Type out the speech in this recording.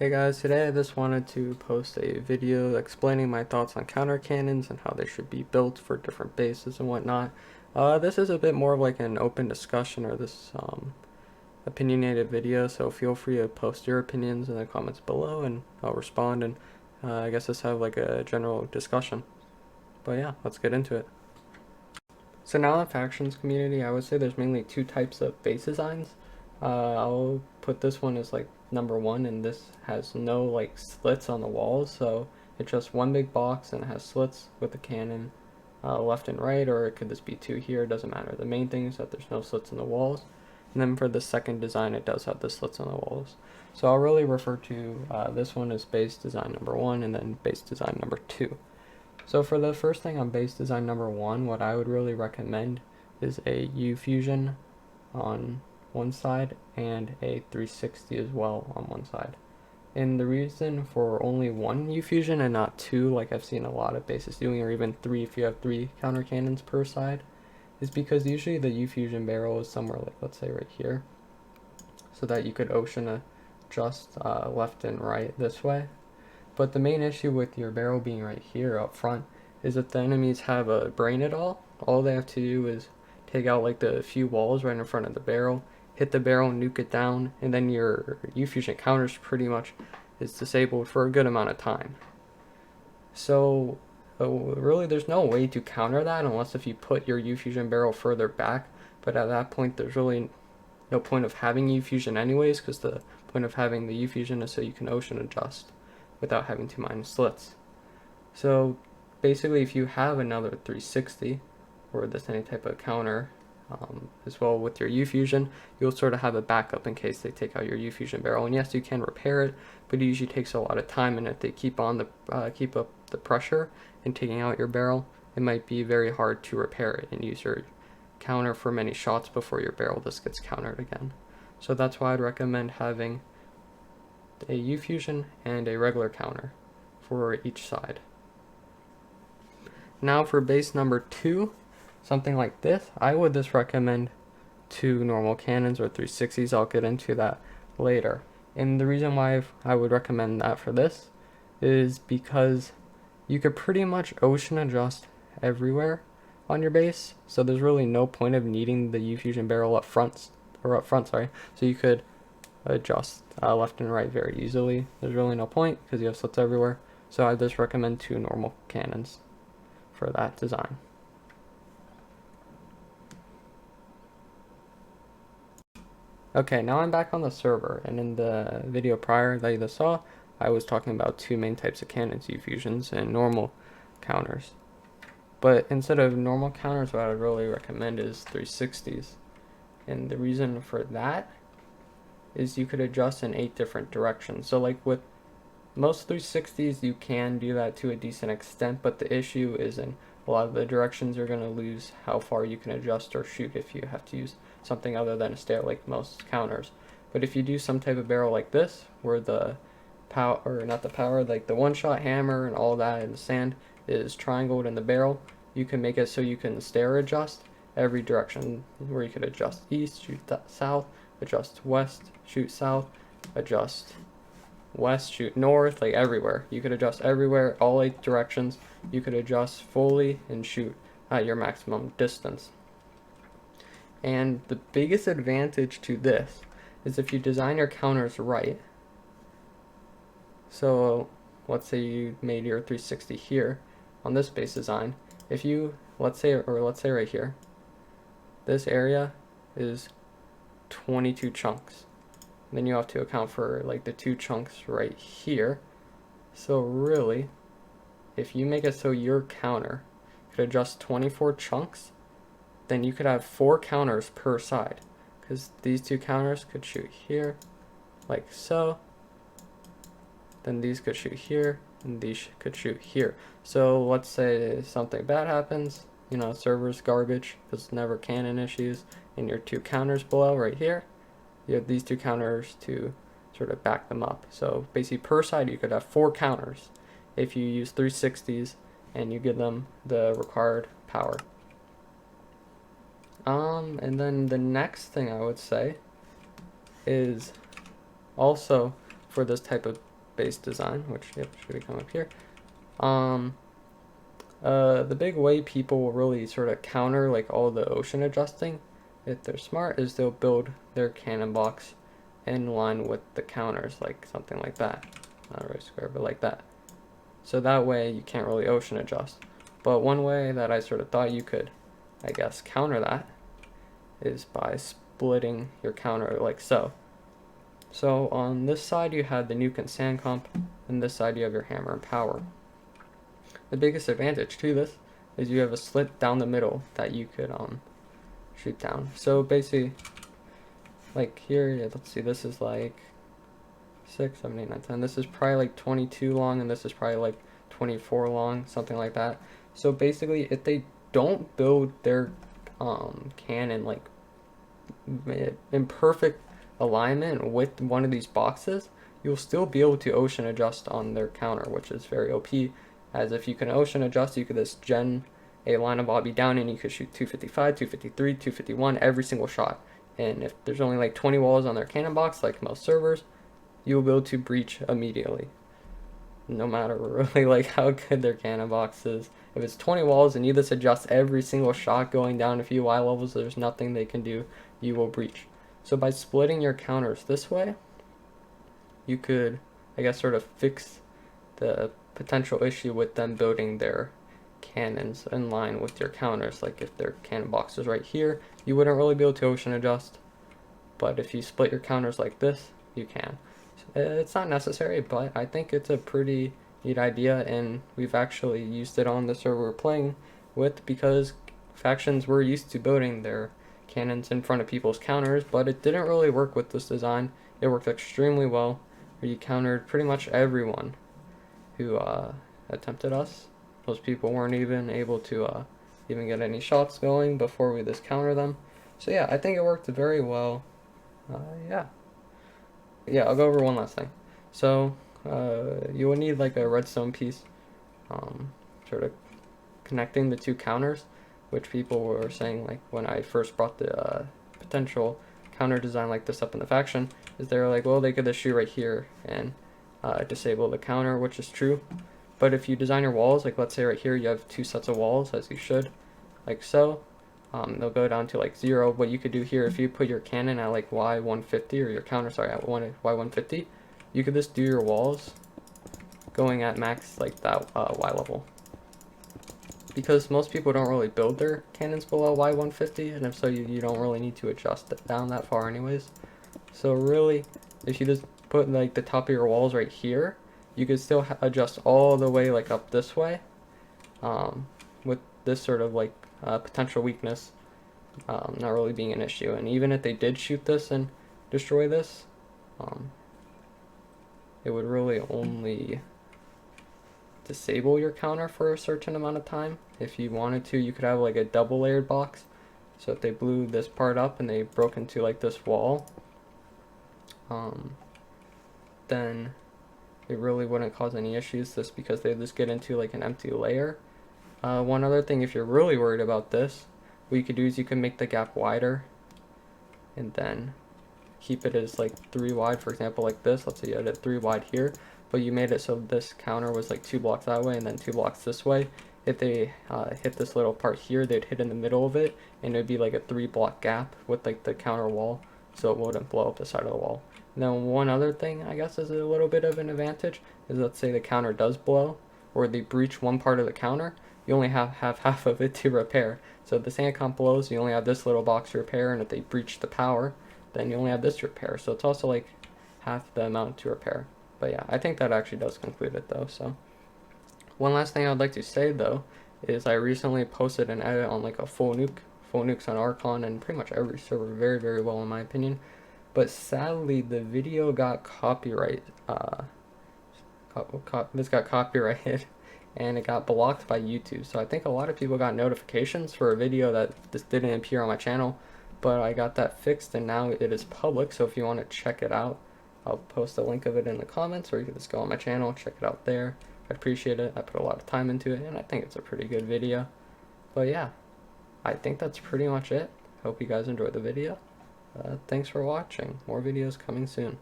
Hey guys, today I just wanted to post a video explaining my thoughts on counter cannons and how they should be built for different bases and whatnot. This is a bit more of like an open discussion or this opinionated video, so feel free to post your opinions in the comments below and I'll respond and I guess let's have like a general discussion. But yeah, let's get into it. So now in the factions community, I would say there's mainly two types of base designs. I'll put this one as like number one, and this has no like slits on the walls, so it's just one big box and it has slits with the cannon left and right, or it could just be two here, it doesn't matter. The main thing is that there's no slits in the walls. And then for the second design, it does have the slits on the walls. So I'll really refer to this one as base design number one and then base design number two. So for the first thing on base design number one, what I would really recommend is a U-fusion on one side and a 360 as well on one side. And the reason for only one U-fusion and not two, like I've seen a lot of bases doing, or even three if you have three counter cannons per side, is because usually the U-fusion barrel is somewhere like, let's say right here, so that you could ocean adjust left and right this way. But the main issue with your barrel being right here up front is if the enemies have a brain at all they have to do is take out like the few walls right in front of the barrel, hit the barrel, nuke it down, and then your U-fusion counters pretty much is disabled for a good amount of time. So really there's no way to counter that unless if you put your U-fusion barrel further back, but at that point there's really no point of having U-fusion anyways, because the point of having the U-fusion is so you can ocean adjust without having to mine slits. So basically if you have another 360 or this any type of counter as well with your U-fusion, you'll sort of have a backup in case they take out your U-fusion barrel. And yes, you can repair it, but it usually takes a lot of time, and if they keep up the pressure in taking out your barrel, it might be very hard to repair it and use your counter for many shots before your barrel just gets countered again. So that's why I'd recommend having a U-fusion and a regular counter for each side. Now for base number two, something like this, I would just recommend two normal cannons or 360s. I'll get into that later. And the reason why I would recommend that for this is because you could pretty much ocean adjust everywhere on your base, so there's really no point of needing the U-fusion barrel up front, so you could adjust left and right very easily. There's really no point because you have slits everywhere, so I just recommend two normal cannons for that design. Okay, now I'm back on the server, and in the video prior that you just saw, I was talking about two main types of cannons, U-fusions and normal counters. But instead of normal counters, what I would really recommend is 360s. And the reason for that is you could adjust in 8 different directions. So like with most 360s, you can do that to a decent extent, but the issue is in a lot of the directions you're going to lose how far you can adjust or shoot if you have to use something other than a stair like most counters. But if you do some type of barrel like this, where the power, or not the power, like the one-shot hammer and all that in the sand is triangled in the barrel, you can make it so you can stair adjust every direction, where you could adjust east, shoot south, adjust west, shoot south, adjust west, shoot north, like everywhere. You could adjust everywhere, all 8 directions. You could adjust fully and shoot at your maximum distance. And the biggest advantage to this is if you design your counters right. So let's say you made your 360 here on this base design. If you, let's say right here, this area is 22 chunks. Then you have to account for like the 2 chunks right here. So really, if you make it so your counter could adjust 24 chunks, then you could have 4 counters per side, because these 2 counters could shoot here like so, then these could shoot here, and these could shoot here. So let's say something bad happens, you know, server's garbage, there's never cannon issues, and your 2 counters below right here, you have these 2 counters to sort of back them up. So basically per side you could have 4 counters if you use 360s and you give them the required power. And then the next thing I would say is also for this type of base design, which should come up here. The big way people will really sort of counter like all the ocean adjusting, if they're smart, is they'll build their cannon box in line with the counters, like something like that. Not really square, but like that. So that way you can't really ocean adjust. But one way that I sort of thought you could, I guess, counter that is by splitting your counter like so. So on this side you have the nuke and sand comp, and this side you have your hammer and power. The biggest advantage to this is you have a slit down the middle that you could shoot down. So basically, like here, let's see, this is like 6, 7, 8, 9, 10. This is probably like 22 long, and this is probably like 24 long, something like that. So basically, if they don't build their cannon like in perfect alignment with one of these boxes, you'll still be able to ocean adjust on their counter, which is very OP. As if you can ocean adjust, you could just gen a line of obby down and you could shoot 255, 253, 251 every single shot. And if there's only like 20 walls on their cannon box, like most servers, you will be able to breach immediately. No matter really like how good their cannon box is. If it's 20 walls and you just adjust every single shot going down a few Y levels, there's nothing they can do, you will breach. So by splitting your counters this way, you could, I guess, sort of fix the potential issue with them building their cannons in line with your counters. Like if their cannon box is right here, you wouldn't really be able to ocean adjust. But if you split your counters like this, you can. It's not necessary, but I think it's a pretty neat idea, and we've actually used it on the server we're playing with because factions were used to building their cannons in front of people's counters, but it didn't really work with this design. It worked extremely well, where you countered pretty much everyone who attempted us. Those people weren't even able to even get any shots going before we just counter them. So yeah, I think it worked very well. Yeah, I'll go over one last thing. So you will need like a redstone piece, sort of connecting the two counters, which people were saying like when I first brought the potential counter design like this up in the faction, is they were like, well, they could just shoot right here and disable the counter, which is true. But if you design your walls, like let's say right here you have two sets of walls, as you should, like so, they'll go down to like 0. What you could do here, if you put your cannon at like Y150, or your counter, sorry, at Y150, you could just do your walls going at max like that Y level. Because most people don't really build their cannons below Y150, and if so, you don't really need to adjust it down that far anyways. So really, if you just put like the top of your walls right here, you could still adjust all the way like up this way, with this sort of like potential weakness not really being an issue. And even if they did shoot this and destroy this, it would really only disable your counter for a certain amount of time. If you wanted to, you could have like a double layered box. So if they blew this part up and they broke into like this wall, then it really wouldn't cause any issues, just because they just get into like an empty layer. One other thing, if you're really worried about this, what you could do is you can make the gap wider and then keep it as like 3 wide, for example, like this. Let's say you had it 3 wide here, but you made it so this counter was like 2 blocks that way and then 2 blocks this way. If they hit this little part here, they'd hit in the middle of it, and it'd be like a 3 block gap with like the counter wall, so it wouldn't blow up the side of the wall. And then one other thing I guess is a little bit of an advantage is, let's say the counter does blow, or they breach one part of the counter, you only have half of it to repair. So if the sand comp blows, you only have this little box to repair, and if they breach the power, then you only have this to repair. So it's also like half the amount to repair. But yeah, I think that actually does conclude it though. So one last thing I'd like to say though is I recently posted an edit on like a full nukes on Archon and pretty much every server very, very well in my opinion. But sadly, the video got copyright. This got copyrighted, and it got blocked by YouTube. So I think a lot of people got notifications for a video that just didn't appear on my channel, but I got that fixed and now it is public. So if you want to check it out, I'll post a link of it in the comments, or you can just go on my channel, check it out there. I'd appreciate it. I put a lot of time into it, and I think it's a pretty good video. But yeah, I think that's pretty much it. Hope you guys enjoyed the video. Thanks for watching. More videos coming soon.